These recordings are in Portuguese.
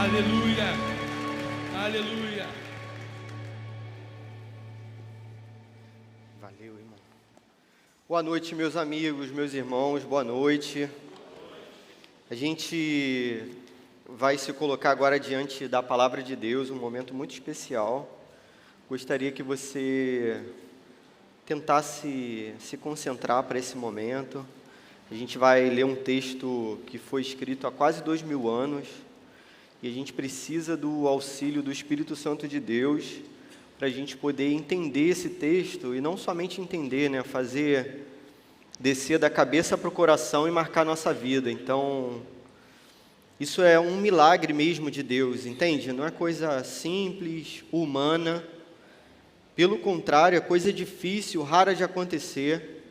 Aleluia. Aleluia. Valeu, irmão. Boa noite, meus amigos, meus irmãos, boa noite. A gente vai se colocar agora diante da palavra de Deus, um momento muito especial. Gostaria que você tentasse se concentrar para esse momento. A gente vai ler um texto que foi escrito há quase 2000 anos e a gente precisa do auxílio do Espírito Santo de Deus para a gente poder entender esse texto e não somente entender, né, fazer descer da cabeça para o coração e marcar nossa vida. Então, isso é um milagre mesmo de Deus, entende? Não é coisa simples, humana. Pelo contrário, é coisa difícil, rara de acontecer.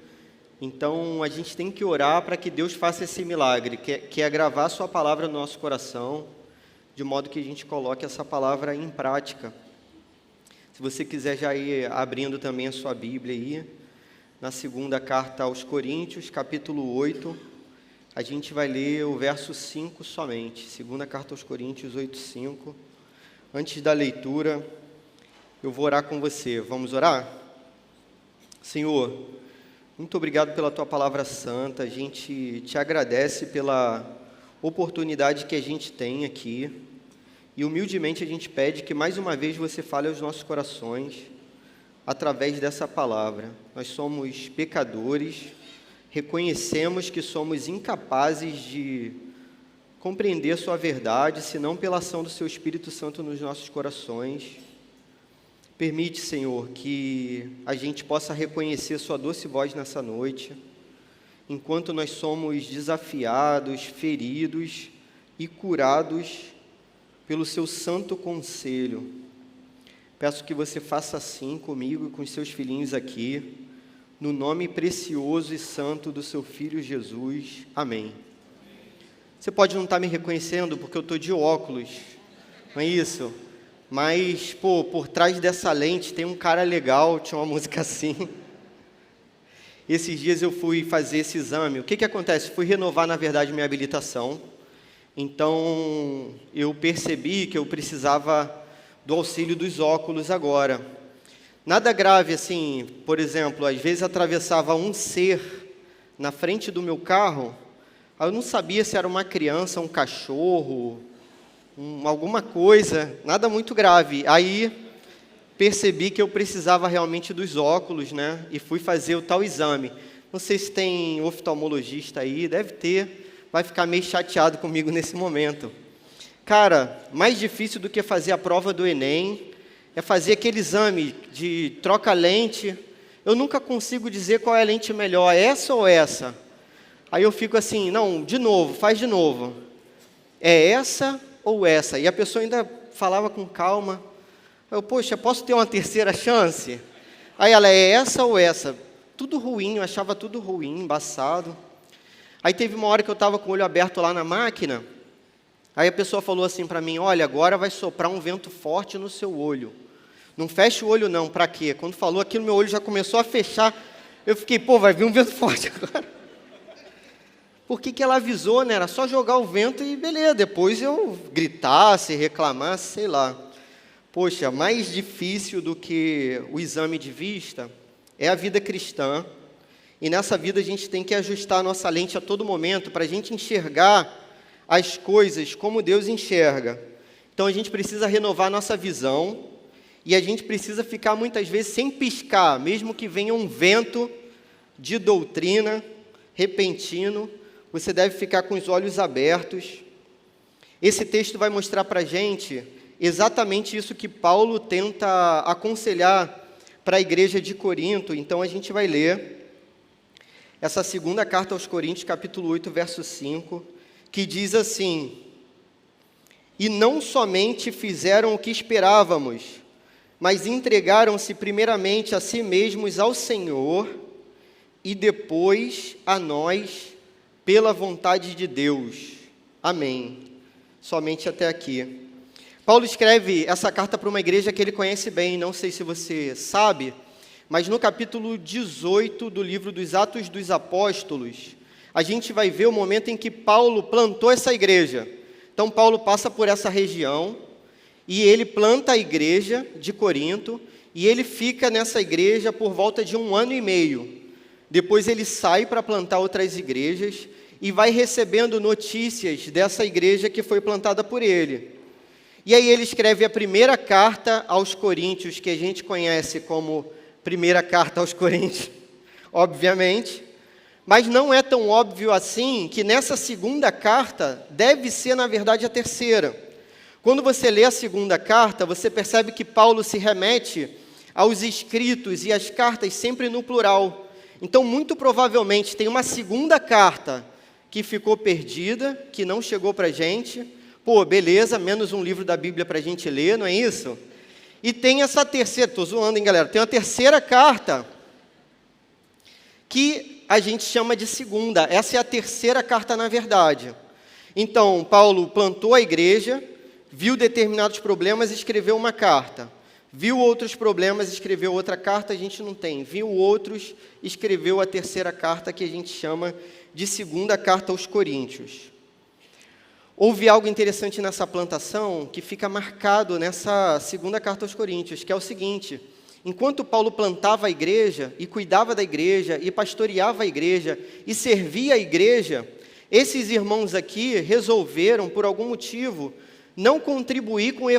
Então, a gente tem que orar para que Deus faça esse milagre, que é gravar sua palavra no nosso coração, de modo que a gente coloque essa palavra em prática. Se você quiser já ir abrindo também a sua Bíblia aí, na segunda carta aos Coríntios, capítulo 8, a gente vai ler o verso 5 somente. Segunda carta aos Coríntios 8, 5. Antes da leitura, eu vou orar com você. Vamos orar? Senhor, muito obrigado pela Tua palavra santa. A gente te agradece pela oportunidade que a gente tem aqui. E humildemente a gente pede que mais uma vez você fale aos nossos corações através dessa palavra. Nós somos pecadores, reconhecemos que somos incapazes de compreender a Sua verdade, senão pela ação do Seu Espírito Santo nos nossos corações. Permite, Senhor, que a gente possa reconhecer Sua doce voz nessa noite, enquanto nós somos desafiados, feridos e curados pelo Seu santo conselho. Peço que você faça assim comigo e com os seus filhinhos aqui, no nome precioso e santo do Seu Filho Jesus. Amém. Você pode não estar me reconhecendo porque eu estou de óculos, não é isso? Mas, por trás dessa lente tem um cara legal, tinha uma música assim. Esses dias eu fui fazer esse exame. O que acontece? Fui renovar, na verdade, minha habilitação. Então, eu percebi que eu precisava do auxílio dos óculos agora. Nada grave, assim, por exemplo, às vezes atravessava um ser na frente do meu carro, eu não sabia se era uma criança, um cachorro, alguma coisa, nada muito grave. Aí percebi que eu precisava realmente dos óculos, né? E fui fazer o tal exame. Não sei se tem oftalmologista aí, deve ter, vai ficar meio chateado comigo nesse momento. Cara, mais difícil do que fazer a prova do Enem é fazer aquele exame de troca-lente. Eu nunca consigo dizer qual é a lente melhor, essa ou essa? Aí eu fico assim, não, de novo, faz de novo. É essa ou essa? E a pessoa ainda falava com calma. Eu, poxa, posso ter uma terceira chance? Aí ela, é essa ou essa? Tudo ruim, eu achava tudo ruim, embaçado. Aí teve uma hora que eu estava com o olho aberto lá na máquina, aí a pessoa falou assim para mim, olha, agora vai soprar um vento forte no seu olho. Não fecha o olho não, para quê? Quando falou aquilo, meu olho já começou a fechar. Eu fiquei, vai vir um vento forte agora. Por que ela avisou, né? Era só jogar o vento e beleza, depois eu gritasse, reclamasse, sei lá. Poxa, mais difícil do que o exame de vista é a vida cristã. E nessa vida a gente tem que ajustar a nossa lente a todo momento para a gente enxergar as coisas como Deus enxerga. Então a gente precisa renovar a nossa visão e a gente precisa ficar muitas vezes sem piscar, mesmo que venha um vento de doutrina repentino, você deve ficar com os olhos abertos. Esse texto vai mostrar para a gente exatamente isso que Paulo tenta aconselhar para a igreja de Corinto. Então a gente vai ler essa segunda carta aos Coríntios, capítulo 8, verso 5, que diz assim, e não somente fizeram o que esperávamos, mas entregaram-se primeiramente a si mesmos ao Senhor e depois a nós pela vontade de Deus. Amém. Somente até aqui. Paulo escreve essa carta para uma igreja que ele conhece bem, não sei se você sabe, mas no capítulo 18 do livro dos Atos dos Apóstolos, a gente vai ver o momento em que Paulo plantou essa igreja. Então, Paulo passa por essa região e ele planta a igreja de Corinto e ele fica nessa igreja por volta de 1 ano e meio. Depois ele sai para plantar outras igrejas e vai recebendo notícias dessa igreja que foi plantada por ele. E aí ele escreve a primeira carta aos Coríntios, que a gente conhece como primeira carta aos Coríntios, obviamente, mas não é tão óbvio assim que nessa segunda carta deve ser, na verdade, a terceira. Quando você lê a segunda carta, você percebe que Paulo se remete aos escritos e às cartas sempre no plural. Então, muito provavelmente, tem uma segunda carta que ficou perdida, que não chegou para a gente. Pô, beleza, menos um livro da Bíblia para a gente ler, não é isso? E tem essa terceira, estou zoando, hein, galera? Tem uma terceira carta que a gente chama de segunda. Essa é a terceira carta, na verdade. Então, Paulo plantou a igreja, viu determinados problemas e escreveu uma carta. Viu outros problemas, escreveu outra carta, a gente não tem. Viu outros, escreveu a terceira carta, que a gente chama de segunda carta aos Coríntios. Houve algo interessante nessa plantação que fica marcado nessa segunda carta aos Coríntios, que é o seguinte: enquanto Paulo plantava a igreja, e cuidava da igreja, e pastoreava a igreja, e servia a igreja, esses irmãos aqui resolveram, por algum motivo, não contribuir com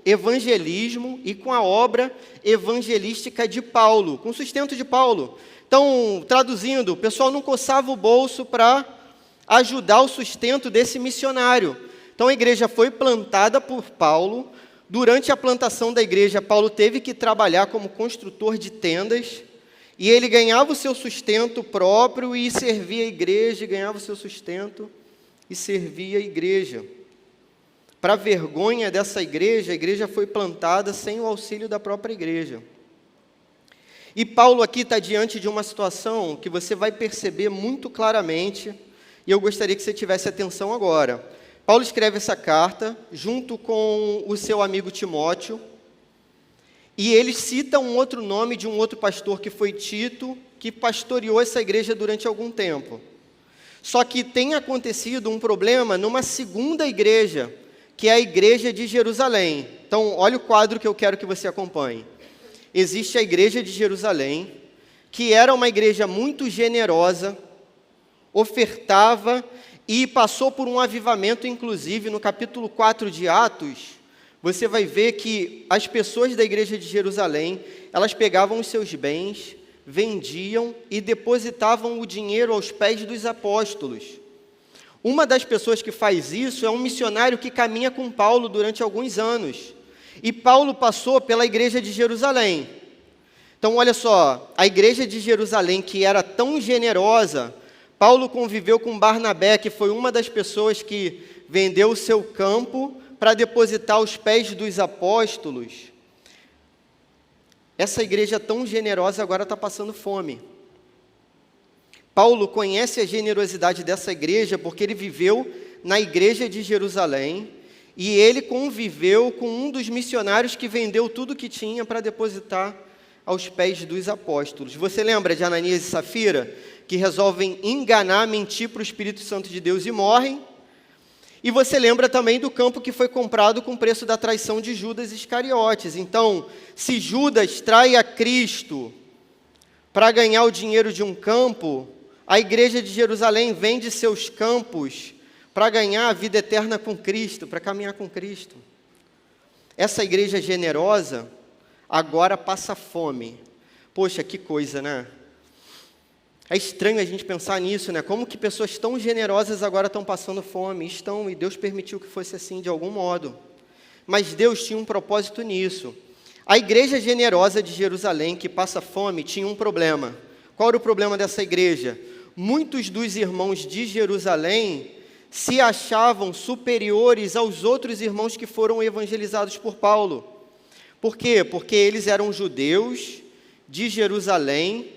evangelismo e com a obra evangelística de Paulo, com o sustento de Paulo. Então, traduzindo, o pessoal não coçava o bolso para ajudar o sustento desse missionário. Então, a igreja foi plantada por Paulo. Durante a plantação da igreja, Paulo teve que trabalhar como construtor de tendas, e ele ganhava o seu sustento próprio e servia a igreja, ganhava o seu sustento e servia a igreja. Para a vergonha dessa igreja, a igreja foi plantada sem o auxílio da própria igreja. E Paulo aqui está diante de uma situação que você vai perceber muito claramente, e eu gostaria que você tivesse atenção agora. Paulo escreve essa carta junto com o seu amigo Timóteo, e ele cita um outro nome de um outro pastor que foi Tito, que pastoreou essa igreja durante algum tempo. Só que tem acontecido um problema numa segunda igreja, que é a igreja de Jerusalém. Então, olha o quadro que eu quero que você acompanhe. Existe a igreja de Jerusalém, que era uma igreja muito generosa, ofertava e passou por um avivamento, inclusive no capítulo 4 de Atos, você vai ver que as pessoas da igreja de Jerusalém, elas pegavam os seus bens, vendiam e depositavam o dinheiro aos pés dos apóstolos. Uma das pessoas que faz isso é um missionário que caminha com Paulo durante alguns anos. E Paulo passou pela igreja de Jerusalém. Então, olha só, a igreja de Jerusalém, que era tão generosa, Paulo conviveu com Barnabé, que foi uma das pessoas que vendeu o seu campo para depositar aos pés dos apóstolos. Essa igreja tão generosa agora está passando fome. Paulo conhece a generosidade dessa igreja porque ele viveu na igreja de Jerusalém e ele conviveu com um dos missionários que vendeu tudo que tinha para depositar aos pés dos apóstolos. Você lembra de Ananias e Safira, que resolvem enganar, mentir para o Espírito Santo de Deus e morrem? E você lembra também do campo que foi comprado com o preço da traição de Judas Iscariotes. Então, se Judas trai a Cristo para ganhar o dinheiro de um campo, a igreja de Jerusalém vende seus campos para ganhar a vida eterna com Cristo, para caminhar com Cristo. Essa igreja generosa agora passa fome. Poxa, que coisa, né? É estranho a gente pensar nisso, né? Como que pessoas tão generosas agora estão passando fome? Estão, e Deus permitiu que fosse assim de algum modo. Mas Deus tinha um propósito nisso. A igreja generosa de Jerusalém, que passa fome, tinha um problema. Qual era o problema dessa igreja? Muitos dos irmãos de Jerusalém se achavam superiores aos outros irmãos que foram evangelizados por Paulo. Por quê? Porque eles eram judeus de Jerusalém,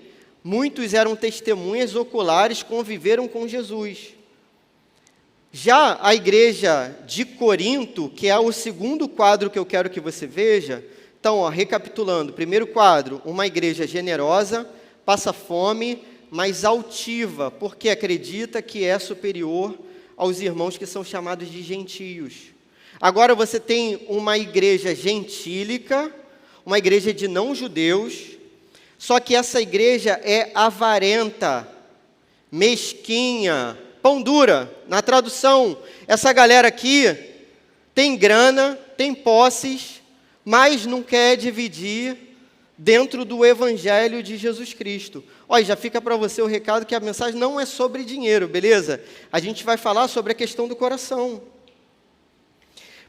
muitos eram testemunhas oculares, conviveram com Jesus. Já a igreja de Corinto, que é o segundo quadro que eu quero que você veja, então, recapitulando, primeiro quadro, uma igreja generosa, passa fome, mas altiva, porque acredita que é superior aos irmãos que são chamados de gentios. Agora você tem uma igreja gentílica, uma igreja de não-judeus, só que essa igreja é avarenta, mesquinha, pão dura. Na tradução, essa galera aqui tem grana, tem posses, mas não quer dividir dentro do evangelho de Jesus Cristo. Olha, já fica para você o recado que a mensagem não é sobre dinheiro, beleza? A gente vai falar sobre a questão do coração.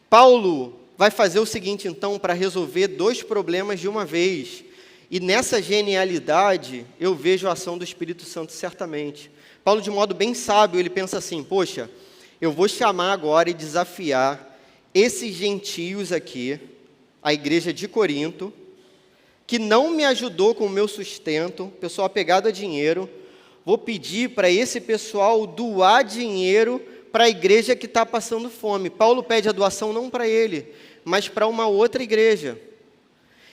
Paulo vai fazer o seguinte, então, para resolver 2 problemas de uma vez. E nessa genialidade, eu vejo a ação do Espírito Santo certamente. Paulo, de modo bem sábio, ele pensa assim, poxa, eu vou chamar agora e desafiar esses gentios aqui, a igreja de Corinto, que não me ajudou com o meu sustento, pessoal apegado a dinheiro, vou pedir para esse pessoal doar dinheiro para a igreja que está passando fome. Paulo pede a doação não para ele, mas para uma outra igreja.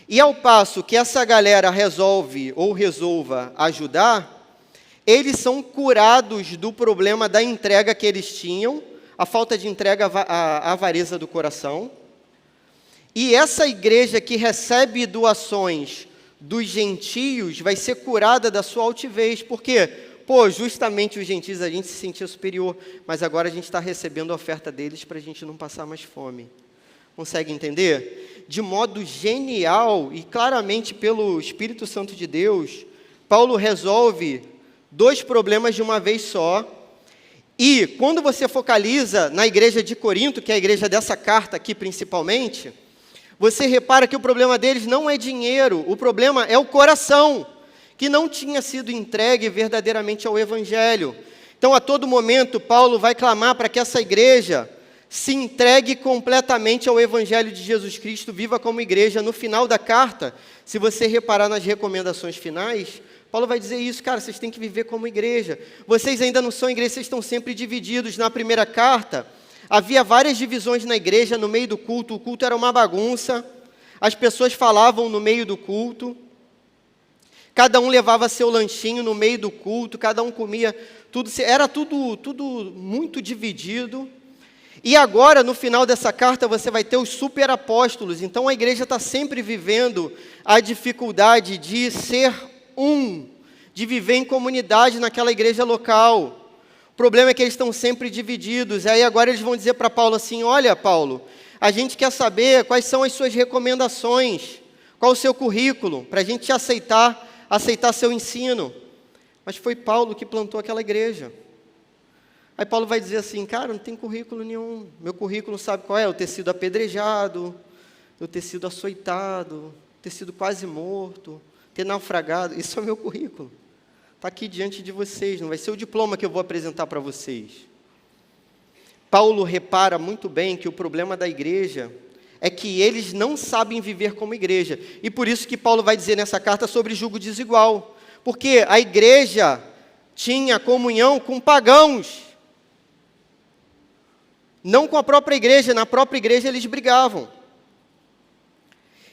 E ao passo que essa galera resolva ajudar, eles são curados do problema da entrega que eles tinham, a falta de entrega, a avareza do coração. E essa igreja que recebe doações dos gentios vai ser curada da sua altivez. Por quê? Justamente os gentios a gente se sentia superior, mas agora a gente está recebendo a oferta deles para a gente não passar mais fome. Consegue entender? De modo genial e claramente pelo Espírito Santo de Deus, Paulo resolve 2 problemas de uma vez só. E quando você focaliza na igreja de Corinto, que é a igreja dessa carta aqui principalmente, você repara que o problema deles não é dinheiro, o problema é o coração, que não tinha sido entregue verdadeiramente ao Evangelho. Então, a todo momento, Paulo vai clamar para que essa igreja se entregue completamente ao Evangelho de Jesus Cristo, viva como igreja. No final da carta, se você reparar nas recomendações finais, Paulo vai dizer isso, cara, vocês têm que viver como igreja. Vocês ainda não são igreja, vocês estão sempre divididos. Na primeira carta, havia várias divisões na igreja, no meio do culto. O culto era uma bagunça, as pessoas falavam no meio do culto, cada um levava seu lanchinho no meio do culto, cada um comia tudo, era tudo muito dividido. E agora, no final dessa carta, você vai ter os superapóstolos. Então, a igreja está sempre vivendo a dificuldade de ser de viver em comunidade naquela igreja local. O problema é que eles estão sempre divididos. E aí agora eles vão dizer para Paulo assim, olha, Paulo, a gente quer saber quais são as suas recomendações, qual o seu currículo, para a gente aceitar seu ensino. Mas foi Paulo que plantou aquela igreja. Aí Paulo vai dizer assim, cara, não tem currículo nenhum. Meu currículo sabe qual é? Eu ter sido apedrejado, eu ter sido açoitado, ter sido quase morto, ter naufragado. Isso é o meu currículo. Está aqui diante de vocês, não vai ser o diploma que eu vou apresentar para vocês. Paulo repara muito bem que o problema da igreja é que eles não sabem viver como igreja. E por isso que Paulo vai dizer nessa carta sobre jugo desigual. Porque a igreja tinha comunhão com pagãos. Não com a própria igreja, na própria igreja eles brigavam.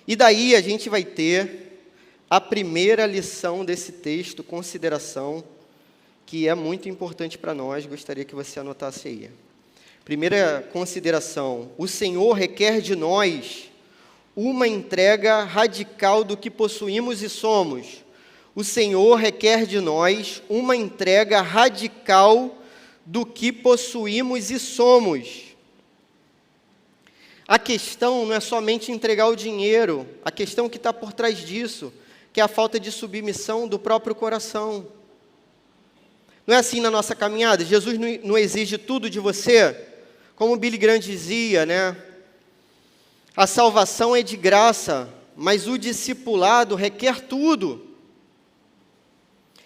E daí a gente vai ter a primeira lição desse texto, consideração, que é muito importante para nós, gostaria que você anotasse aí. Primeira consideração, o Senhor requer de nós uma entrega radical do que possuímos e somos. O Senhor requer de nós uma entrega radical do que possuímos e somos. A questão não é somente entregar o dinheiro, a questão que está por trás disso, que é a falta de submissão do próprio coração. Não é assim na nossa caminhada? Jesus não exige tudo de você? Como Billy Graham dizia, né? A salvação é de graça, mas o discipulado requer tudo.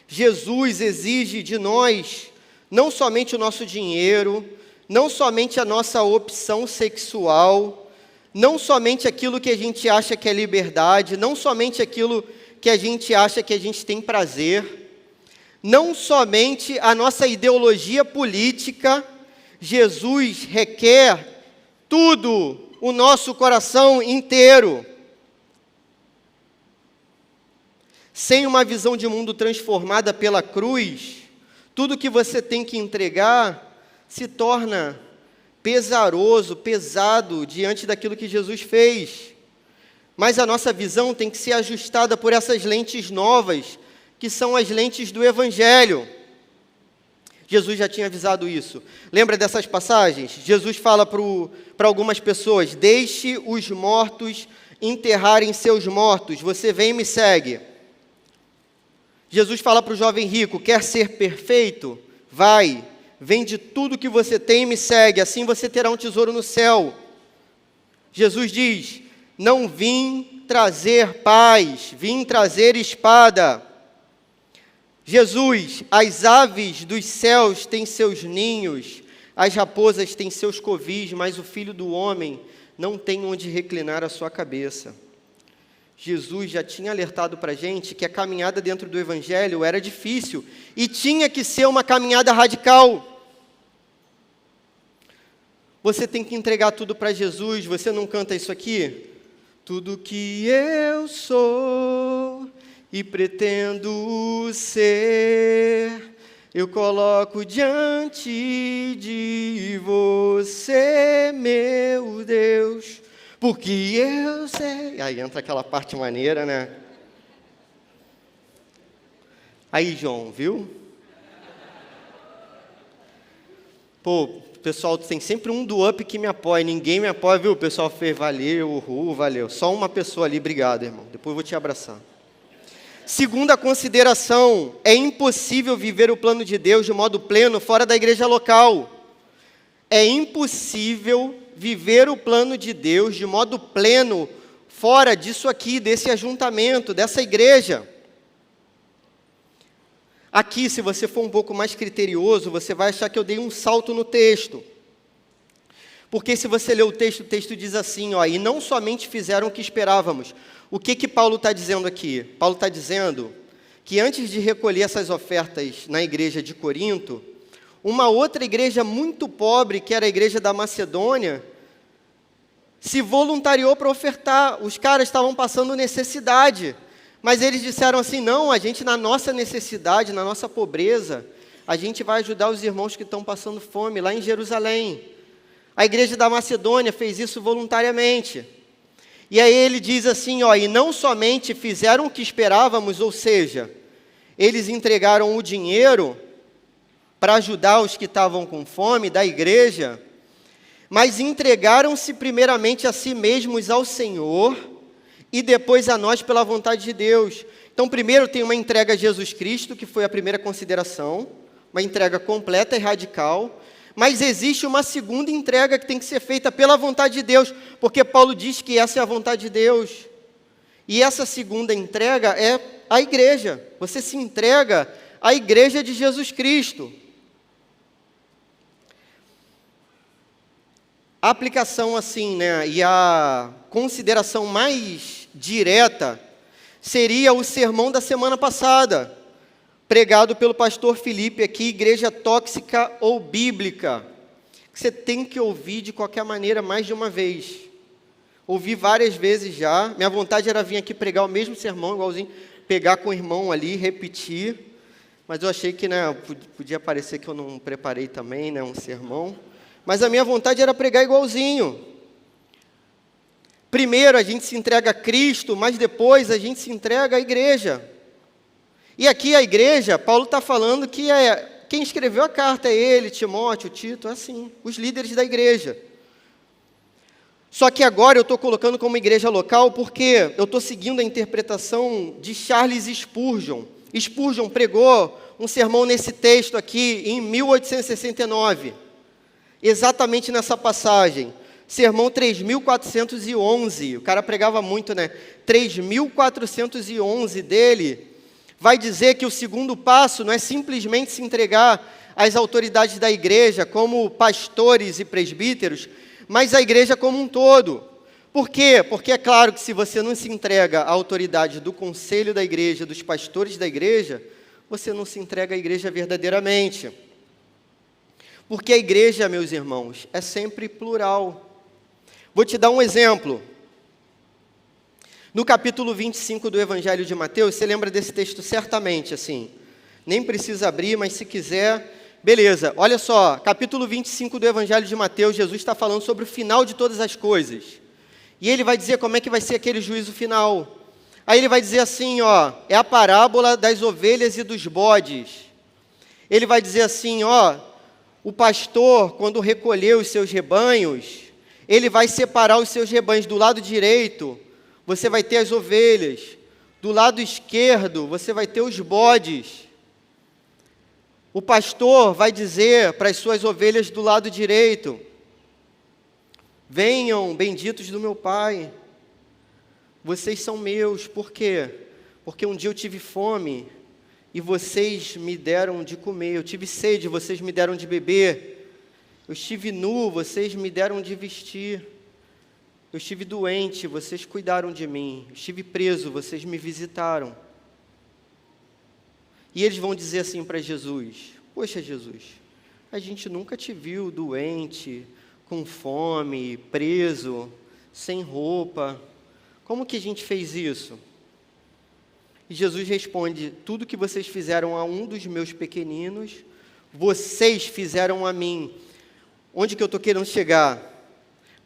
Jesus exige de nós não somente o nosso dinheiro, não somente a nossa opção sexual, não somente aquilo que a gente acha que é liberdade, não somente aquilo que a gente acha que a gente tem prazer, não somente a nossa ideologia política. Jesus requer tudo, o nosso coração inteiro. Sem uma visão de mundo transformada pela cruz, tudo que você tem que entregar se torna pesaroso, pesado diante daquilo que Jesus fez. Mas a nossa visão tem que ser ajustada por essas lentes novas, que são as lentes do Evangelho. Jesus já tinha avisado isso. Lembra dessas passagens? Jesus fala para algumas pessoas: deixe os mortos enterrarem seus mortos, você vem e me segue. Jesus fala para o jovem rico: quer ser perfeito? Vai, vende tudo que você tem e me segue, assim você terá um tesouro no céu. Jesus diz: não vim trazer paz, vim trazer espada. Jesus: as aves dos céus têm seus ninhos, as raposas têm seus covis, mas o Filho do Homem não tem onde reclinar a sua cabeça. Jesus já tinha alertado para a gente que a caminhada dentro do Evangelho era difícil e tinha que ser uma caminhada radical. Você tem que entregar tudo para Jesus. Você não canta isso aqui? Tudo que eu sou e pretendo ser, eu coloco diante de você, meu Deus, porque eu sei. Aí entra aquela parte maneira, né? Aí, João, viu? Pô, pessoal, tem sempre um do up que me apoia, ninguém me apoia, viu? O pessoal fez, valeu, uhul, valeu. Só uma pessoa ali, obrigado, irmão. Depois eu vou te abraçar. Segunda consideração: é impossível viver o plano de Deus de modo pleno fora da igreja local. É impossível viver o plano de Deus de modo pleno fora disso aqui, desse ajuntamento, dessa igreja. Aqui, se você for um pouco mais criterioso, você vai achar que eu dei um salto no texto. Porque se você ler o texto diz assim, ó: e não somente fizeram o que esperávamos. O que Paulo está dizendo aqui? Paulo está dizendo que antes de recolher essas ofertas na igreja de Corinto, uma outra igreja muito pobre, que era a igreja da Macedônia, se voluntariou para ofertar. Os caras estavam passando necessidade, mas eles disseram assim: não, a gente, na nossa necessidade, na nossa pobreza, a gente vai ajudar os irmãos que estão passando fome lá em Jerusalém. A igreja da Macedônia fez isso voluntariamente. E aí ele diz assim, ó: e não somente fizeram o que esperávamos, ou seja, eles entregaram o dinheiro para ajudar os que estavam com fome da igreja, mas entregaram-se primeiramente a si mesmos ao Senhor e depois a nós pela vontade de Deus. Então, primeiro tem uma entrega a Jesus Cristo, que foi a primeira consideração, uma entrega completa e radical. Mas existe uma segunda entrega que tem que ser feita pela vontade de Deus, porque Paulo diz que essa é a vontade de Deus. E essa segunda entrega é a igreja. Você se entrega à igreja de Jesus Cristo. A aplicação assim, né, e a consideração mais direta seria o sermão da semana passada, pregado pelo pastor Felipe aqui: igreja tóxica ou bíblica. Você tem que ouvir de qualquer maneira mais de uma vez. Ouvi várias vezes já. Minha vontade era vir aqui pregar o mesmo sermão, igualzinho, pegar com o irmão ali, repetir. Mas eu achei que, né, podia parecer que eu não preparei também, né, um sermão. Mas a minha vontade era pregar igualzinho. Primeiro a gente se entrega a Cristo, mas depois a gente se entrega à igreja. E aqui a igreja, Paulo está falando que quem escreveu a carta é ele, Timóteo, Tito, assim, os líderes da igreja. Só que agora eu estou colocando como igreja local porque eu estou seguindo a interpretação de Charles Spurgeon. Spurgeon pregou um sermão nesse texto aqui em 1869, exatamente nessa passagem. Sermão 3.411, o cara pregava muito, né? 3.411 dele vai dizer que o segundo passo não é simplesmente se entregar às autoridades da igreja, como pastores e presbíteros, mas à igreja como um todo. Por quê? Porque é claro que se você não se entrega à autoridade do conselho da igreja, dos pastores da igreja, você não se entrega à igreja verdadeiramente. Porque a igreja, meus irmãos, é sempre plural. Vou te dar um exemplo. No capítulo 25 do Evangelho de Mateus, você lembra desse texto certamente, assim. Nem precisa abrir, mas se quiser, Beleza, olha só, capítulo 25 do Evangelho de Mateus, Jesus está falando sobre o final de todas as coisas. E ele vai dizer como é que vai ser aquele juízo final. Aí ele vai dizer assim, ó, é a parábola das ovelhas e dos bodes. Ele vai dizer assim, ó, o pastor, quando recolher os seus rebanhos, ele vai separar os seus rebanhos. Do lado direito, você vai ter as ovelhas. Do lado esquerdo, você vai ter os bodes. O pastor vai dizer para as suas ovelhas do lado direito: venham, benditos do meu Pai, vocês são meus. Por quê? Porque um dia eu tive fome e vocês me deram de comer, eu tive sede, vocês me deram de beber, eu estive nu, vocês me deram de vestir, eu estive doente, vocês cuidaram de mim, eu estive preso, vocês me visitaram. E eles vão dizer assim para Jesus: poxa, Jesus, a gente nunca te viu doente, com fome, preso, sem roupa. Como que a gente fez isso? E Jesus responde: tudo que vocês fizeram a um dos meus pequeninos, vocês fizeram a mim. Onde que eu estou querendo chegar?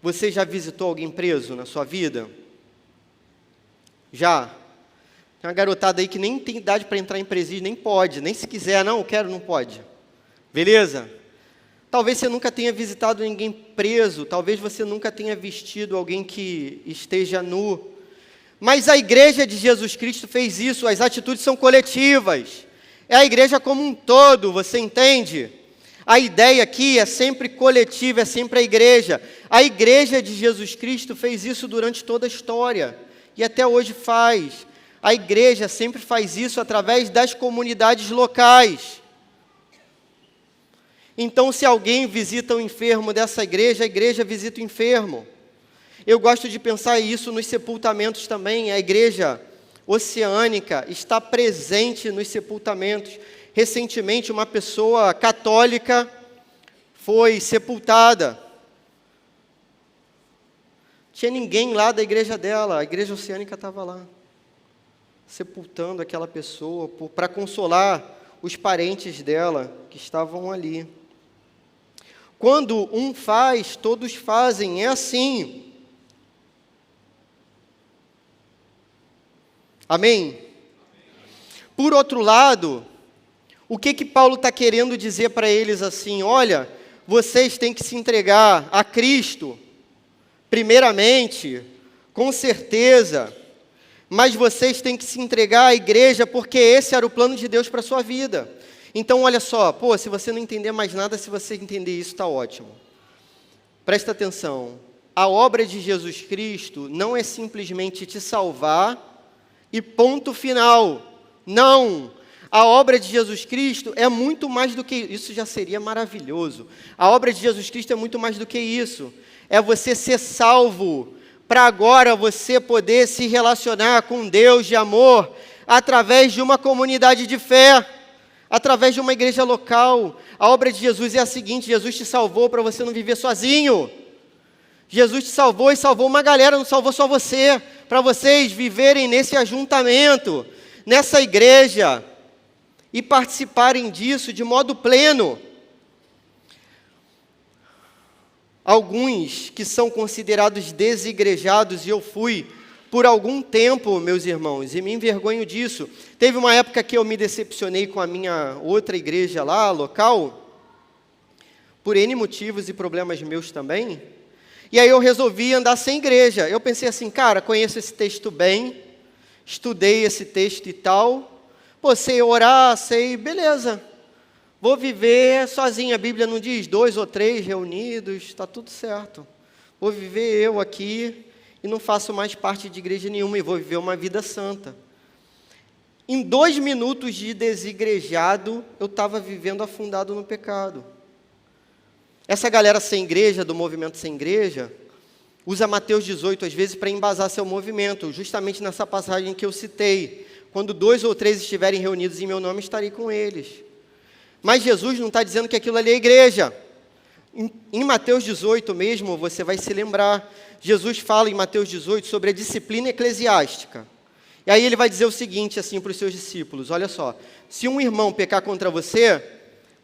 Você já visitou alguém preso na sua vida? Já? Tem uma garotada aí que nem tem idade para entrar em presídio, nem pode, nem se quiser, não, quero, não pode. Beleza? Talvez você nunca tenha visitado ninguém preso, talvez você nunca tenha vestido alguém que esteja nu. Mas a igreja de Jesus Cristo fez isso, as atitudes são coletivas. É a igreja como um todo, você entende? A ideia aqui é sempre coletiva, é sempre a igreja. A igreja de Jesus Cristo fez isso durante toda a história, e até hoje faz. A igreja sempre faz isso através das comunidades locais. Então, se alguém visita um enfermo dessa igreja, a igreja visita o enfermo. Eu gosto de pensar isso nos sepultamentos também. A igreja oceânica está presente nos sepultamentos. Recentemente, uma pessoa católica foi sepultada. Tinha ninguém lá da igreja dela, a igreja oceânica estava lá, sepultando aquela pessoa para consolar os parentes dela que estavam ali. Quando um faz, todos fazem, é assim. Amém? Por outro lado, o que Paulo está querendo dizer para eles assim? Olha, vocês têm que se entregar a Cristo, primeiramente, com certeza, mas vocês têm que se entregar à igreja, porque esse era o plano de Deus para a sua vida. Então, olha só, se você não entender mais nada, se você entender isso, está ótimo. Presta atenção, a obra de Jesus Cristo não é simplesmente te salvar e ponto final. Não, a obra de Jesus Cristo é muito mais do que isso. Já seria maravilhoso. A obra de Jesus Cristo é muito mais do que isso. É você ser salvo, para agora você poder se relacionar com Deus de amor, através de uma comunidade de fé, através de uma igreja local. A obra de Jesus é a seguinte: Jesus te salvou para você não viver sozinho. Jesus te salvou e salvou uma galera, não salvou só você, para vocês viverem nesse ajuntamento, nessa igreja, e participarem disso de modo pleno. Alguns que são considerados desigrejados, e eu fui por algum tempo, meus irmãos, e me envergonho disso. Teve uma época que eu me decepcionei com a minha outra igreja lá, local, por N motivos e problemas meus também, e aí eu resolvi andar sem igreja. Eu pensei assim, cara, conheço esse texto bem, estudei esse texto e tal, sei orar, sei, beleza, vou viver sozinho. A Bíblia não diz 2 ou 3 reunidos, está tudo certo. Vou viver eu aqui e não faço mais parte de igreja nenhuma e vou viver uma vida santa. Em 2 minutos de desigrejado, eu estava vivendo afundado no pecado. Essa galera sem igreja, do movimento sem igreja, usa Mateus 18 às vezes para embasar seu movimento, justamente nessa passagem que eu citei. Quando 2 ou 3 estiverem reunidos em meu nome, estarei com eles. Mas Jesus não está dizendo que aquilo ali é igreja. Em Mateus 18 mesmo, você vai se lembrar, Jesus fala em Mateus 18 sobre a disciplina eclesiástica. E aí ele vai dizer o seguinte assim para os seus discípulos: olha só, se um irmão pecar contra você,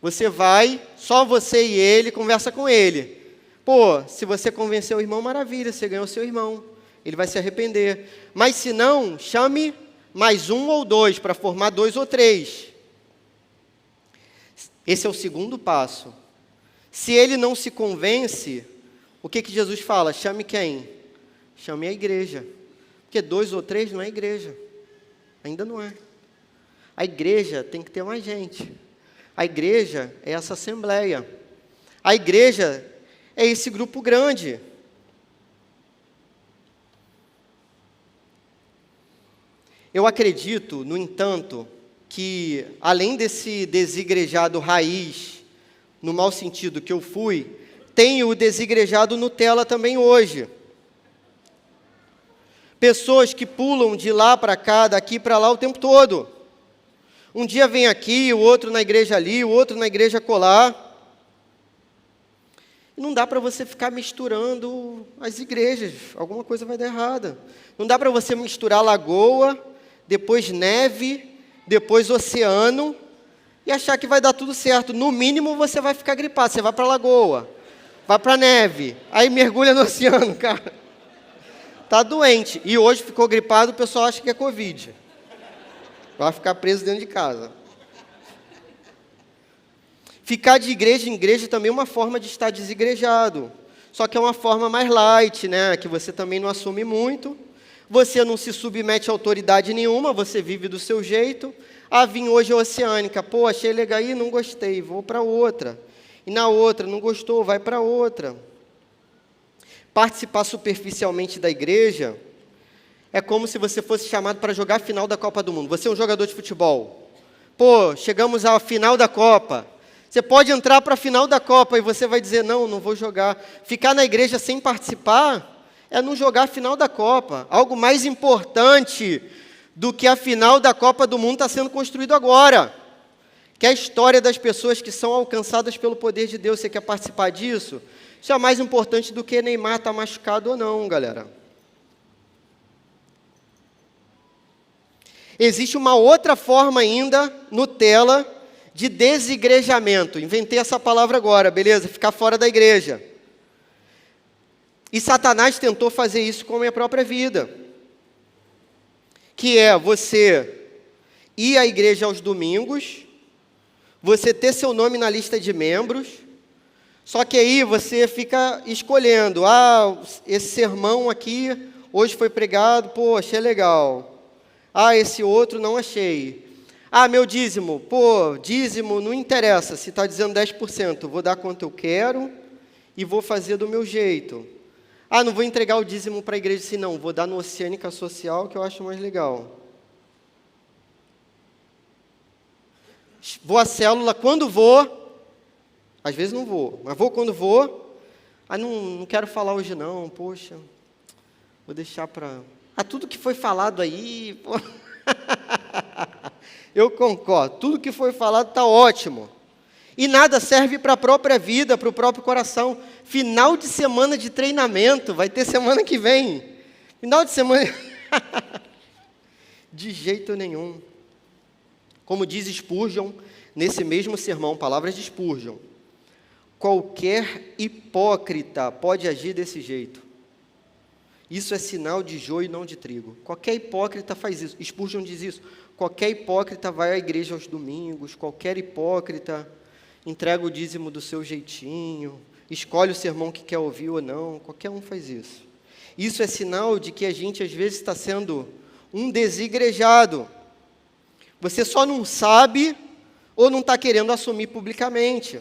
Você vai, só você e ele, conversa com ele. Pô, se você convencer o irmão, maravilha, você ganhou o seu irmão. Ele vai se arrepender. Mas se não, chame mais um ou dois, para formar 2 ou 3. Esse é o segundo passo. Se ele não se convence, o que Jesus fala? Chame quem? Chame a igreja. Porque 2 ou 3 não é igreja. Ainda não é. A igreja tem que ter mais gente. A igreja é essa assembleia. A igreja é esse grupo grande. Eu acredito, no entanto, que além desse desigrejado raiz, no mau sentido que eu fui, tem o desigrejado Nutella também hoje. Pessoas que pulam de lá para cá, daqui para lá o tempo todo. Um dia vem aqui, o outro na igreja ali, o outro na igreja colar. Não dá para você ficar misturando as igrejas, alguma coisa vai dar errada. Não dá para você misturar lagoa, depois neve, depois oceano, e achar que vai dar tudo certo. No mínimo você vai ficar gripado, você vai para a lagoa, vai para a neve, aí mergulha no oceano, cara. Está doente, e hoje ficou gripado, o pessoal acha que é Covid. Vai ficar preso dentro de casa. Ficar de igreja em igreja também é uma forma de estar desigrejado. Só que é uma forma mais light, né? Que você também não assume muito. Você não se submete a autoridade nenhuma, você vive do seu jeito. Ah, vim hoje a Oceânica. Pô, achei legal aí, não gostei, vou para outra. E na outra, não gostou, vai para outra. Participar superficialmente da igreja é como se você fosse chamado para jogar a final da Copa do Mundo. Você é um jogador de futebol. Pô, chegamos à final da Copa. Você pode entrar para a final da Copa e você vai dizer, não, não vou jogar. Ficar na igreja sem participar é não jogar a final da Copa. Algo mais importante do que a final da Copa do Mundo está sendo construído agora. Que é a história das pessoas que são alcançadas pelo poder de Deus. Você quer participar disso? Isso é mais importante do que Neymar estar machucado ou não, galera. Existe uma outra forma ainda, Nutella, de desigrejamento. Inventei essa palavra agora, beleza? Ficar fora da igreja. E Satanás tentou fazer isso com a minha própria vida. Que é você ir à igreja aos domingos, você ter seu nome na lista de membros, só que aí você fica escolhendo, esse sermão aqui hoje foi pregado, pô, achei legal. Esse outro não achei. Meu dízimo, pô, dízimo não interessa, se está dizendo 10%, vou dar quanto eu quero e vou fazer do meu jeito. Não vou entregar o dízimo para a igreja assim, não, vou dar no Oceânica Social, que eu acho mais legal. Vou à célula quando vou, às vezes não vou, mas vou quando vou. Não quero falar hoje não, poxa, vou deixar para... tudo que foi falado aí, pô. Eu concordo, tudo que foi falado está ótimo. E nada serve para a própria vida, para o próprio coração. Final de semana de treinamento, vai ter semana que vem. Final de semana... De jeito nenhum. Como diz Spurgeon, nesse mesmo sermão, palavras de Spurgeon, qualquer hipócrita pode agir desse jeito. Isso é sinal de joio e não de trigo. Qualquer hipócrita faz isso. Spurgeon diz isso. Qualquer hipócrita vai à igreja aos domingos, qualquer hipócrita entrega o dízimo do seu jeitinho, escolhe o sermão que quer ouvir ou não, qualquer um faz isso. Isso é sinal de que a gente às vezes está sendo um desigrejado. Você só não sabe ou não está querendo assumir publicamente.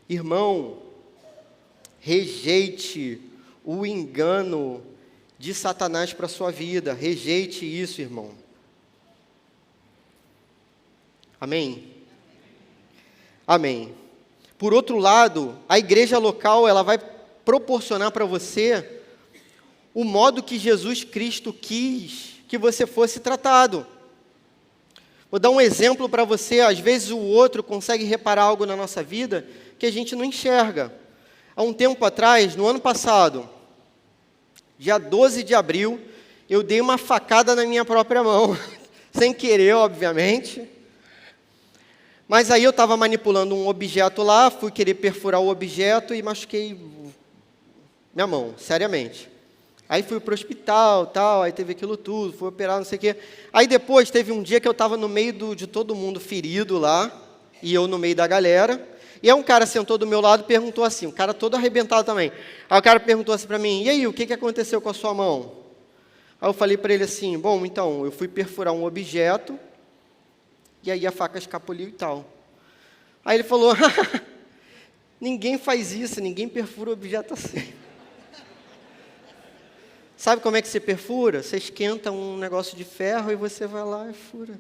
Irmão, rejeite o engano de Satanás para a sua vida. Rejeite isso, irmão. Amém? Amém. Por outro lado, a igreja local, ela vai proporcionar para você o modo que Jesus Cristo quis que você fosse tratado. Vou dar um exemplo para você. Às vezes o outro consegue reparar algo na nossa vida que a gente não enxerga. Há um tempo atrás, no ano passado, dia 12 de abril, eu dei uma facada na minha própria mão, sem querer, obviamente. Mas aí eu estava manipulando um objeto lá, fui querer perfurar o objeto e machuquei minha mão, seriamente. Aí fui para o hospital, tal, aí teve aquilo tudo, fui operar, não sei o quê. Aí depois teve um dia que eu estava no meio de todo mundo ferido lá, e eu no meio da galera, e aí um cara sentou do meu lado e perguntou assim, um cara todo arrebentado também. Aí o cara perguntou assim para mim, e aí, o que aconteceu com a sua mão? Aí eu falei para ele assim, bom, então, eu fui perfurar um objeto, e aí a faca escapuliu e tal. Aí ele falou, ninguém faz isso, ninguém perfura o objeto assim. Sabe como é que você perfura? Você esquenta um negócio de ferro e você vai lá e fura.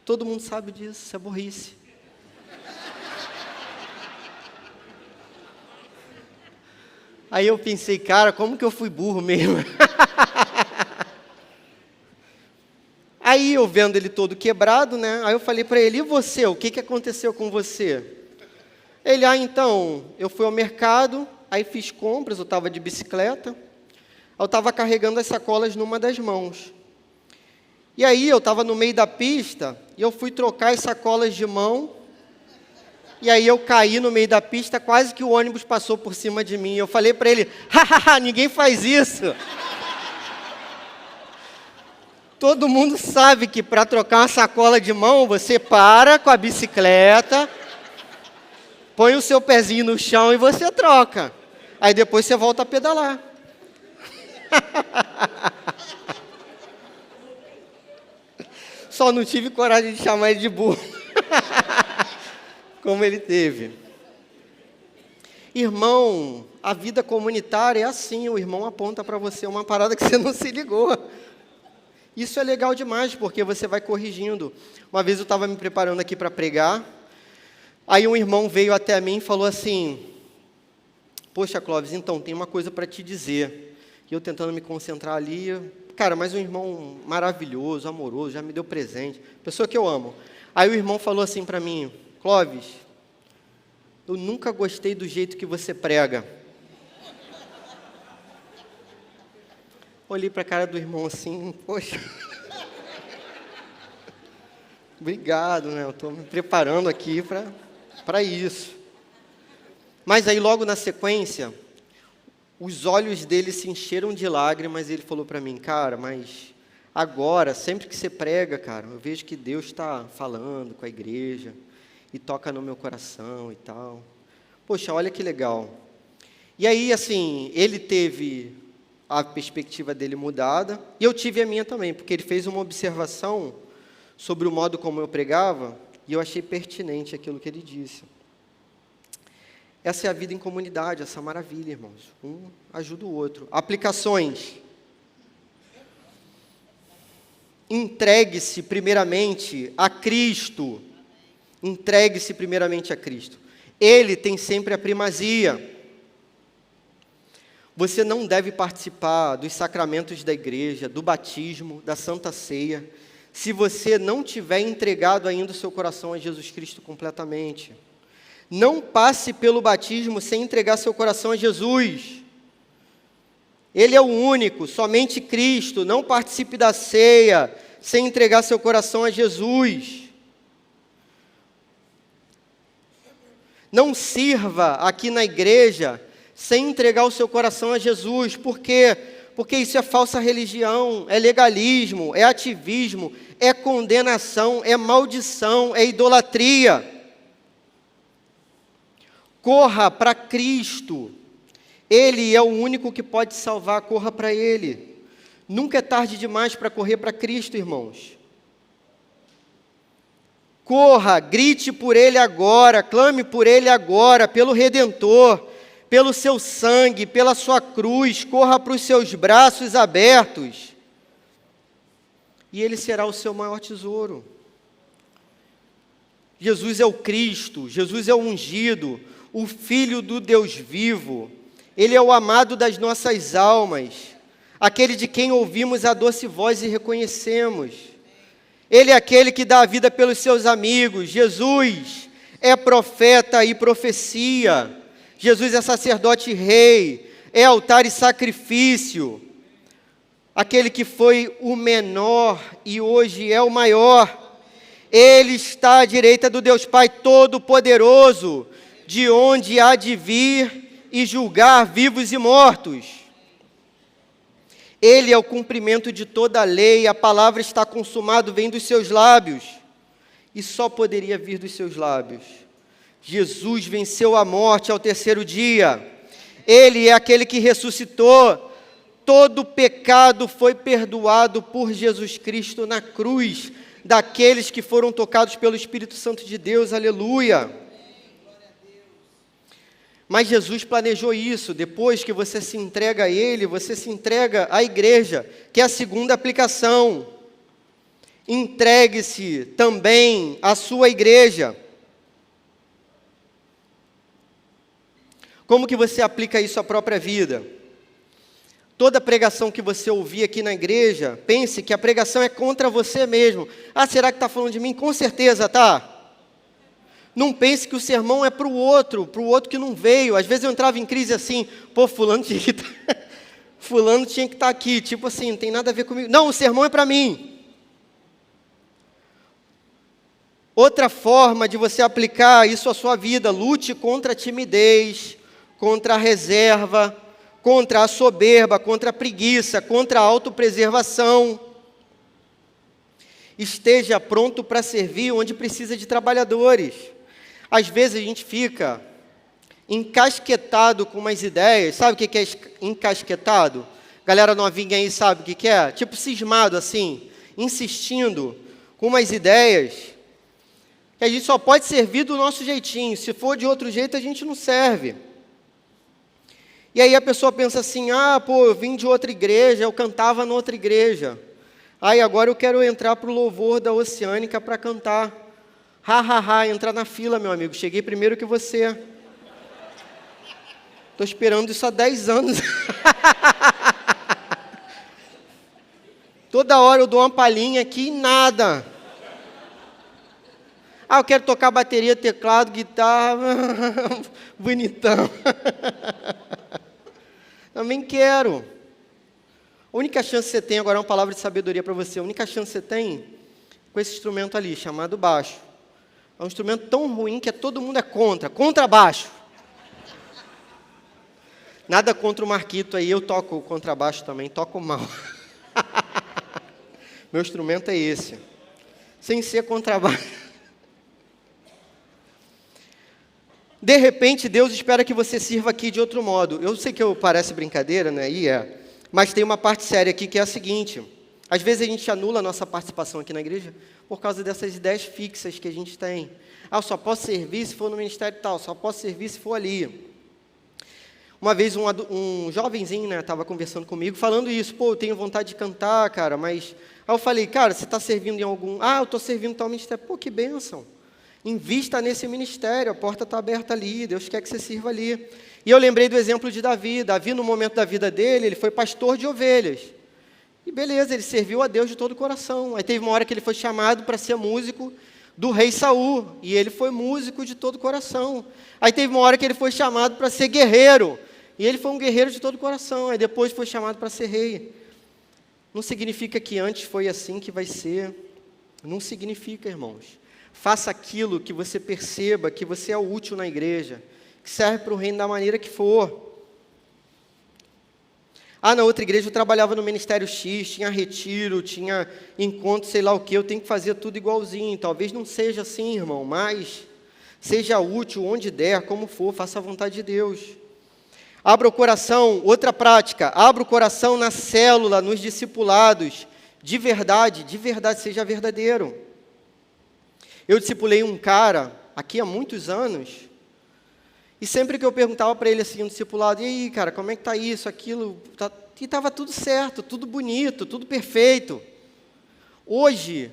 Todo mundo sabe disso, isso é burrice. Aí eu pensei, cara, como que eu fui burro mesmo? Aí eu vendo ele todo quebrado, né? Aí eu falei para ele, e você, o que aconteceu com você? Ele, então, eu fui ao mercado, aí fiz compras, eu estava de bicicleta, eu estava carregando as sacolas numa das mãos. E aí eu estava no meio da pista, e eu fui trocar as sacolas de mão, e aí eu caí no meio da pista, quase que o ônibus passou por cima de mim. Eu falei para ele, ninguém faz isso. Todo mundo sabe que para trocar uma sacola de mão, você para com a bicicleta, põe o seu pezinho no chão e você troca. Aí depois você volta a pedalar. Só não tive coragem de chamar ele de burro. Como ele teve. Irmão, a vida comunitária é assim, o irmão aponta para você uma parada que você não se ligou. Isso é legal demais, porque você vai corrigindo. Uma vez eu estava me preparando aqui para pregar, aí um irmão veio até mim e falou assim, poxa, Clóvis, então, tem uma coisa para te dizer. E eu tentando me concentrar ali, cara, mas um irmão maravilhoso, amoroso, já me deu presente, pessoa que eu amo. Aí o irmão falou assim para mim, Clóvis, eu nunca gostei do jeito que você prega. Olhei para a cara do irmão assim, poxa, obrigado, né? Eu estou me preparando aqui para isso. Mas aí logo na sequência, os olhos dele se encheram de lágrimas e ele falou para mim, cara, mas agora, sempre que você prega, cara, eu vejo que Deus está falando com a igreja e toca no meu coração e tal. Poxa, olha que legal. E aí, assim, ele teve a perspectiva dele mudada, e eu tive a minha também, porque ele fez uma observação sobre o modo como eu pregava, e eu achei pertinente aquilo que ele disse. Essa é a vida em comunidade, essa maravilha, irmãos. Um ajuda o outro. Aplicações. Entregue-se primeiramente a Cristo. Entregue-se primeiramente a Cristo. Ele tem sempre a primazia. Você não deve participar dos sacramentos da igreja, do batismo, da Santa Ceia, se você não tiver entregado ainda o seu coração a Jesus Cristo completamente. Não passe pelo batismo sem entregar seu coração a Jesus. Ele é o único, somente Cristo. Não participe da ceia sem entregar seu coração a Jesus. Não sirva aqui na igreja sem entregar o seu coração a Jesus. Por quê? Porque isso é falsa religião, é legalismo, é ativismo, é condenação, é maldição, é idolatria. Corra para Cristo. Ele é o único que pode salvar, corra para Ele. Nunca é tarde demais para correr para Cristo, irmãos. Corra, grite por Ele agora, clame por Ele agora, pelo Redentor, pelo seu sangue, pela sua cruz, corra para os seus braços abertos, e Ele será o seu maior tesouro. Jesus é o Cristo, Jesus é o ungido, o Filho do Deus vivo, Ele é o amado das nossas almas, aquele de quem ouvimos a doce voz e reconhecemos. Ele é aquele que dá a vida pelos seus amigos. Jesus é profeta e profecia. Jesus é sacerdote e rei, é altar e sacrifício. Aquele que foi o menor e hoje é o maior. Ele está à direita do Deus Pai Todo-Poderoso, de onde há de vir e julgar vivos e mortos. Ele é o cumprimento de toda a lei, a palavra está consumada, vem dos seus lábios, e só poderia vir dos seus lábios. Jesus venceu a morte ao terceiro dia, Ele é aquele que ressuscitou, todo pecado foi perdoado por Jesus Cristo na cruz, daqueles que foram tocados pelo Espírito Santo de Deus, aleluia. Mas Jesus planejou isso, depois que você se entrega a Ele, você se entrega à igreja, que é a segunda aplicação. Entregue-se também à sua igreja. Como que você aplica isso à própria vida? Toda pregação que você ouvir aqui na igreja, pense que a pregação é contra você mesmo. Ah, será que está falando de mim? Com certeza está. Não pense que o sermão é para o outro que não veio. Às vezes eu entrava em crise assim, pô, fulano tinha que estar aqui, tipo assim, não tem nada a ver comigo. Não, o sermão é para mim. Outra forma de você aplicar isso à sua vida, lute contra a timidez, contra a reserva, contra a soberba, contra a preguiça, contra a autopreservação. Esteja pronto para servir onde precisa de trabalhadores. Às vezes a gente fica encasquetado com umas ideias. Sabe o que é encasquetado? Galera novinha aí sabe o que é? Tipo cismado assim, insistindo com umas ideias que a gente só pode servir do nosso jeitinho. Se for de outro jeito, a gente não serve. E aí a pessoa pensa assim, eu vim de outra igreja, eu cantava na outra igreja. Aí agora eu quero entrar para o louvor da Oceânica para cantar. Entrar na fila, meu amigo, cheguei primeiro que você. Estou esperando isso há 10 anos. Toda hora eu dou uma palhinha aqui e nada. Eu quero tocar bateria, teclado, guitarra. Bonitão. Também quero. A única chance que você tem, agora é uma palavra de sabedoria para você, a única chance que você tem com esse instrumento ali, chamado baixo. É um instrumento tão ruim que todo mundo é contra, contrabaixo. Nada contra o Marquito aí, eu toco contrabaixo também, toco mal. Meu instrumento é esse, sem ser contrabaixo. De repente, Deus espera que você sirva aqui de outro modo. Eu sei que parece brincadeira, né? E mas tem uma parte séria aqui que é a seguinte. Às vezes a gente anula a nossa participação aqui na igreja por causa dessas ideias fixas que a gente tem. Eu só posso servir se for no ministério tal, só posso servir se for ali. Uma vez um jovenzinho, né, estava conversando comigo, falando isso, eu tenho vontade de cantar, cara, mas... Aí eu falei, cara, você está servindo em algum... eu estou servindo em tal ministério. Que bênção. Invista nesse ministério, a porta está aberta ali, Deus quer que você sirva ali. E eu lembrei do exemplo de Davi. Davi, no momento da vida dele, ele foi pastor de ovelhas. E beleza, ele serviu a Deus de todo o coração. Aí teve uma hora que ele foi chamado para ser músico do rei Saul, e ele foi músico de todo o coração. Aí teve uma hora que ele foi chamado para ser guerreiro, e ele foi um guerreiro de todo o coração. Aí depois foi chamado para ser rei. Não significa que antes foi assim que vai ser. Não significa, irmãos. Faça aquilo que você perceba que você é útil na igreja, que serve para o reino da maneira que for. Na outra igreja eu trabalhava no Ministério X, tinha retiro, tinha encontro, sei lá o que, eu tenho que fazer tudo igualzinho. Talvez não seja assim, irmão, mas seja útil onde der, como for, faça a vontade de Deus. Abra o coração, outra prática, abra o coração na célula, nos discipulados, de verdade, seja verdadeiro. Eu discipulei um cara, aqui há muitos anos, e sempre que eu perguntava para ele assim, um discipulado, e aí, cara, como é que está isso, aquilo, e estava tudo certo, tudo bonito, tudo perfeito. Hoje,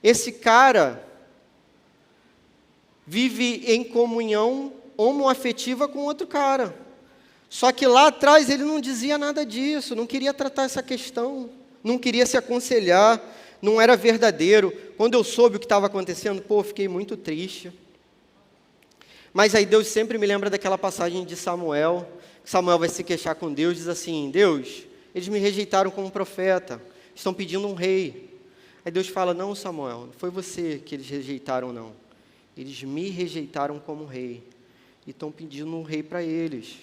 esse cara vive em comunhão homoafetiva com outro cara. Só que lá atrás ele não dizia nada disso, não queria tratar essa questão, não queria se aconselhar, não era verdadeiro. Quando eu soube o que estava acontecendo, fiquei muito triste. Mas aí Deus sempre me lembra daquela passagem de Samuel, que Samuel vai se queixar com Deus, diz assim, Deus, eles me rejeitaram como profeta, estão pedindo um rei. Aí Deus fala, não, Samuel, não foi você que eles rejeitaram, não. Eles me rejeitaram como rei. E estão pedindo um rei para eles.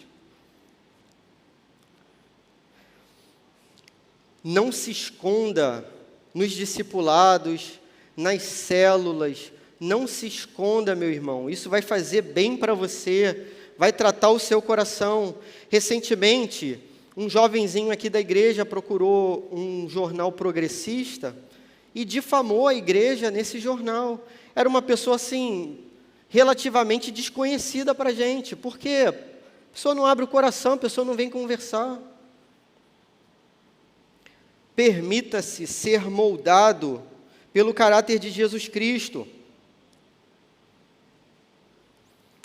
Não se esconda nos discipulados, nas células. Não se esconda, meu irmão. Isso vai fazer bem para você. Vai tratar o seu coração. Recentemente, um jovenzinho aqui da igreja procurou um jornal progressista e difamou a igreja nesse jornal. Era uma pessoa, assim, relativamente desconhecida para a gente. Por quê? A pessoa não abre o coração, a pessoa não vem conversar. Permita-se ser moldado pelo caráter de Jesus Cristo.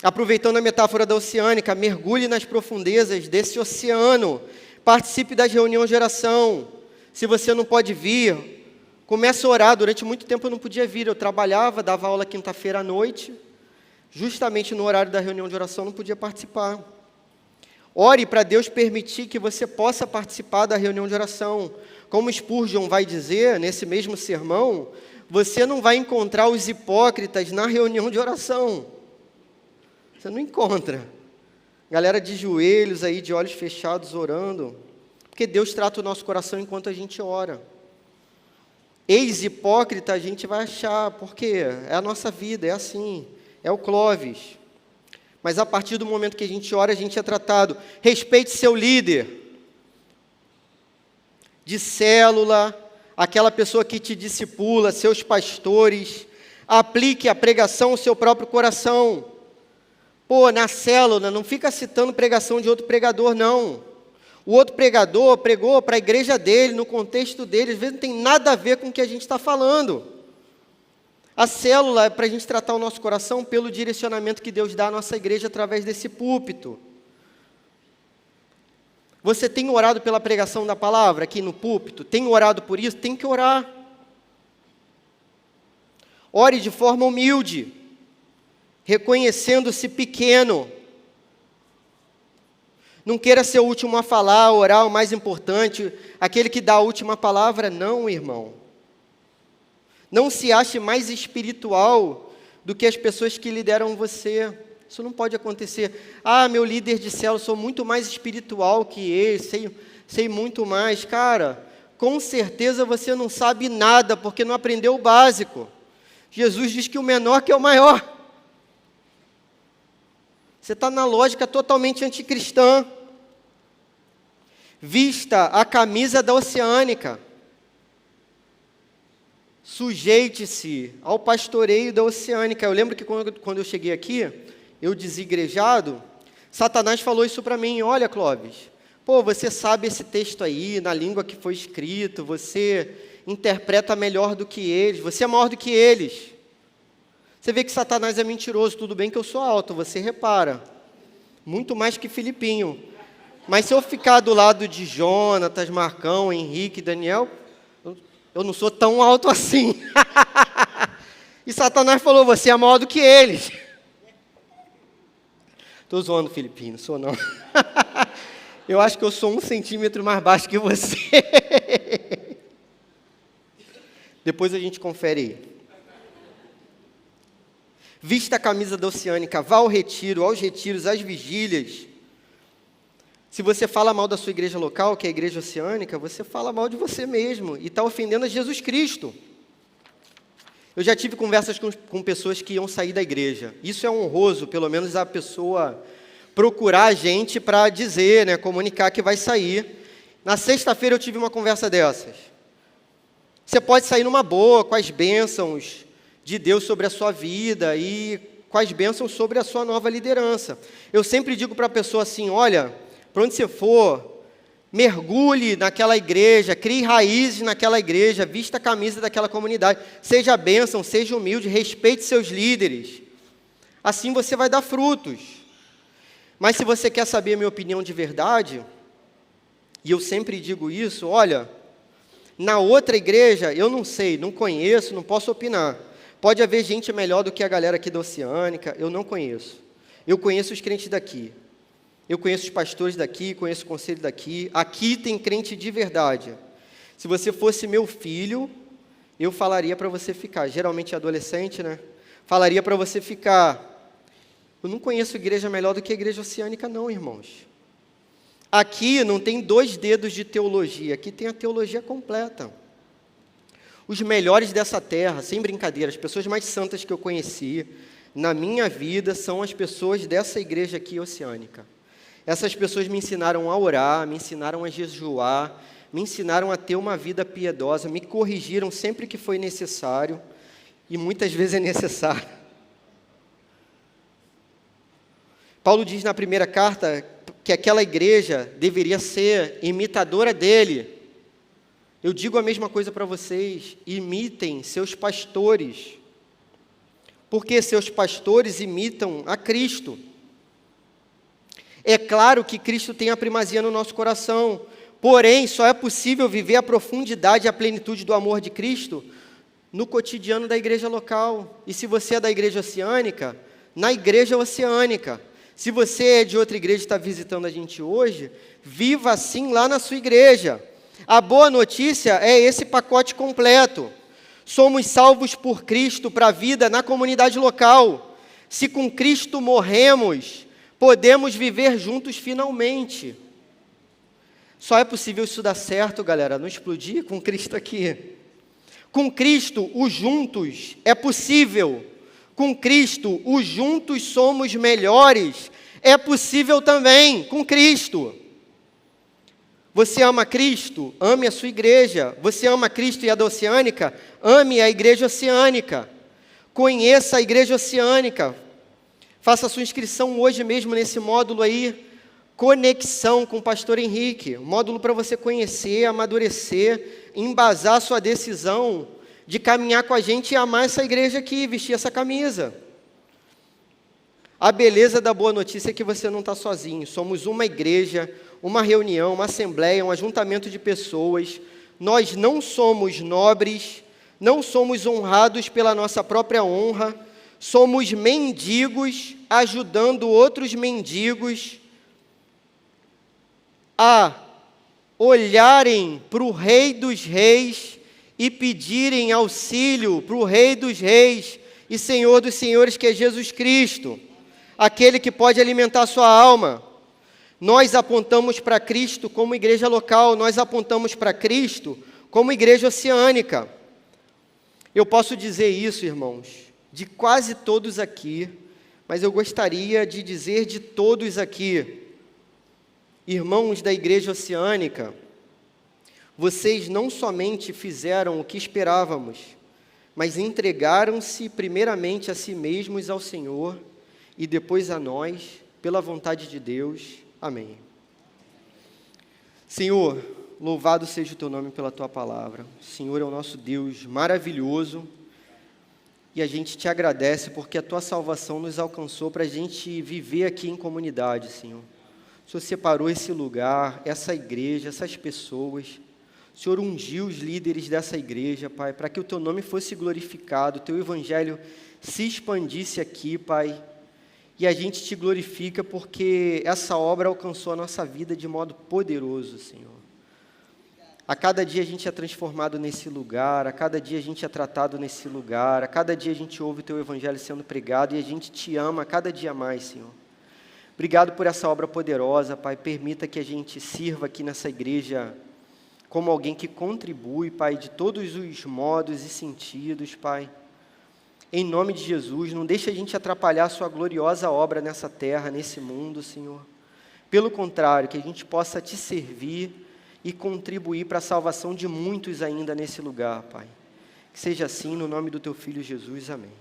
Aproveitando a metáfora da oceânica, mergulhe nas profundezas desse oceano. Participe das reuniões de oração. Se você não pode vir, comece a orar. Durante muito tempo eu não podia vir. Eu trabalhava, dava aula quinta-feira à noite. Justamente no horário da reunião de oração eu não podia participar. Ore para Deus permitir que você possa participar da reunião de oração. Como Spurgeon vai dizer nesse mesmo sermão, você não vai encontrar os hipócritas na reunião de oração. Você não encontra. Galera de joelhos aí, de olhos fechados, orando. Porque Deus trata o nosso coração enquanto a gente ora. Ex-hipócrita a gente vai achar, porque é a nossa vida, é assim. É o Clóvis. Mas a partir do momento que a gente ora, a gente é tratado. Respeite seu líder. De célula, aquela pessoa que te discipula, seus pastores. Aplique a pregação ao seu próprio coração. Pô, na célula, não fica citando pregação de outro pregador, não. O outro pregador pregou para a igreja dele, no contexto dele, às vezes não tem nada a ver com o que a gente está falando. A célula é para a gente tratar o nosso coração pelo direcionamento que Deus dá à nossa igreja através desse púlpito. Você tem orado pela pregação da palavra aqui no púlpito? Tem orado por isso? Tem que orar. Ore de forma humilde, reconhecendo-se pequeno. Não queira ser o último a falar, orar o mais importante, aquele que dá a última palavra. Não, irmão. Não se ache mais espiritual do que as pessoas que lideram você. Isso não pode acontecer. Ah, meu líder de célula, sou muito mais espiritual que ele, sei muito mais. Cara, com certeza você não sabe nada, porque não aprendeu o básico. Jesus diz que o menor que é o maior. Você está na lógica totalmente anticristã. Vista a camisa da oceânica. Sujeite-se ao pastoreio da oceânica. Eu lembro que quando eu cheguei aqui, eu desigrejado, Satanás falou isso para mim. Olha, Clóvis, pô, você sabe esse texto aí, na língua que foi escrito, você interpreta melhor do que eles, você é maior do que eles. Você vê que Satanás é mentiroso, tudo bem que eu sou alto, você repara. Muito mais que Filipinho. Mas se eu ficar do lado de Jonatas, Marcão, Henrique, Daniel, eu não sou tão alto assim. E Satanás falou, você é maior do que eles. Estou zoando, Filipinho, não sou não. Eu acho que eu sou 1 centímetro mais baixo que você. Depois a gente confere aí. Vista a camisa da oceânica, vá ao retiro, aos retiros, às vigílias. Se você fala mal da sua igreja local, que é a igreja oceânica, você fala mal de você mesmo e está ofendendo a Jesus Cristo. Eu já tive conversas com pessoas que iam sair da igreja. Isso é honroso, pelo menos a pessoa procurar a gente para dizer, né, comunicar que vai sair. Na sexta-feira eu tive uma conversa dessas. Você pode sair numa boa, com as bênçãos de Deus sobre a sua vida e com as bênçãos sobre a sua nova liderança. Eu sempre digo para a pessoa assim, olha, para onde você for, mergulhe naquela igreja, crie raízes naquela igreja, vista a camisa daquela comunidade, seja bênção, seja humilde, respeite seus líderes. Assim você vai dar frutos. Mas se você quer saber a minha opinião de verdade, e eu sempre digo isso, olha, na outra igreja eu não sei, não conheço, não posso opinar. Pode haver gente melhor do que a galera aqui da Oceânica, eu não conheço. Eu conheço os crentes daqui. Eu conheço os pastores daqui, conheço o conselho daqui. Aqui tem crente de verdade. Se você fosse meu filho, eu falaria para você ficar. Geralmente adolescente, né? Falaria para você ficar. Eu não conheço igreja melhor do que a Igreja Oceânica, não, irmãos. Aqui não tem 2 dedos de teologia, aqui tem a teologia completa. Os melhores dessa terra, sem brincadeira, as pessoas mais santas que eu conheci na minha vida são as pessoas dessa igreja aqui oceânica. Essas pessoas me ensinaram a orar, me ensinaram a jejuar, me ensinaram a ter uma vida piedosa, me corrigiram sempre que foi necessário, e muitas vezes é necessário. Paulo diz na primeira carta que aquela igreja deveria ser imitadora dele. Eu digo a mesma coisa para vocês, imitem seus pastores, porque seus pastores imitam a Cristo. É claro que Cristo tem a primazia no nosso coração, porém, só é possível viver a profundidade e a plenitude do amor de Cristo no cotidiano da igreja local. E se você é da igreja oceânica, na igreja oceânica. Se você é de outra igreja e está visitando a gente hoje, viva assim lá na sua igreja. A boa notícia é esse pacote completo. Somos salvos por Cristo para a vida na comunidade local. Se com Cristo morremos, podemos viver juntos finalmente. Só é possível isso dar certo, galera, não explodir com Cristo aqui. Com Cristo, o juntos é possível. Com Cristo, os juntos somos melhores. É possível também, com Cristo. Você ama Cristo? Ame a sua igreja. Você ama Cristo e a da Oceânica? Ame a igreja oceânica. Conheça a igreja oceânica. Faça a sua inscrição hoje mesmo nesse módulo aí, Conexão com o Pastor Henrique. Um módulo para você conhecer, amadurecer, embasar a sua decisão de caminhar com a gente e amar essa igreja aqui, vestir essa camisa. A beleza da boa notícia é que você não está sozinho. Somos uma igreja, uma reunião, uma assembleia, um ajuntamento de pessoas. Nós não somos nobres, não somos honrados pela nossa própria honra, somos mendigos ajudando outros mendigos a olharem para o Rei dos Reis e pedirem auxílio para o Rei dos Reis e Senhor dos Senhores, que é Jesus Cristo, aquele que pode alimentar a sua alma. Nós apontamos para Cristo como igreja local, nós apontamos para Cristo como igreja oceânica. Eu posso dizer isso, irmãos, de quase todos aqui, mas eu gostaria de dizer de todos aqui. Irmãos da igreja oceânica, vocês não somente fizeram o que esperávamos, mas entregaram-se primeiramente a si mesmos ao Senhor e depois a nós, pela vontade de Deus. Amém. Senhor, louvado seja o Teu nome pela Tua palavra. O Senhor é o nosso Deus maravilhoso e a gente Te agradece porque a Tua salvação nos alcançou para a gente viver aqui em comunidade, Senhor. O Senhor separou esse lugar, essa igreja, essas pessoas. O Senhor ungiu os líderes dessa igreja, Pai, para que o Teu nome fosse glorificado, o Teu evangelho se expandisse aqui, Pai. E a gente Te glorifica porque essa obra alcançou a nossa vida de modo poderoso, Senhor. A cada dia a gente é transformado nesse lugar, a cada dia a gente é tratado nesse lugar, a cada dia a gente ouve o Teu evangelho sendo pregado e a gente Te ama cada dia mais, Senhor. Obrigado por essa obra poderosa, Pai. Permita que a gente sirva aqui nessa igreja como alguém que contribui, Pai, de todos os modos e sentidos, Pai. Em nome de Jesus, não deixe a gente atrapalhar a Sua gloriosa obra nessa terra, nesse mundo, Senhor. Pelo contrário, que a gente possa Te servir e contribuir para a salvação de muitos ainda nesse lugar, Pai. Que seja assim, no nome do Teu Filho Jesus. Amém.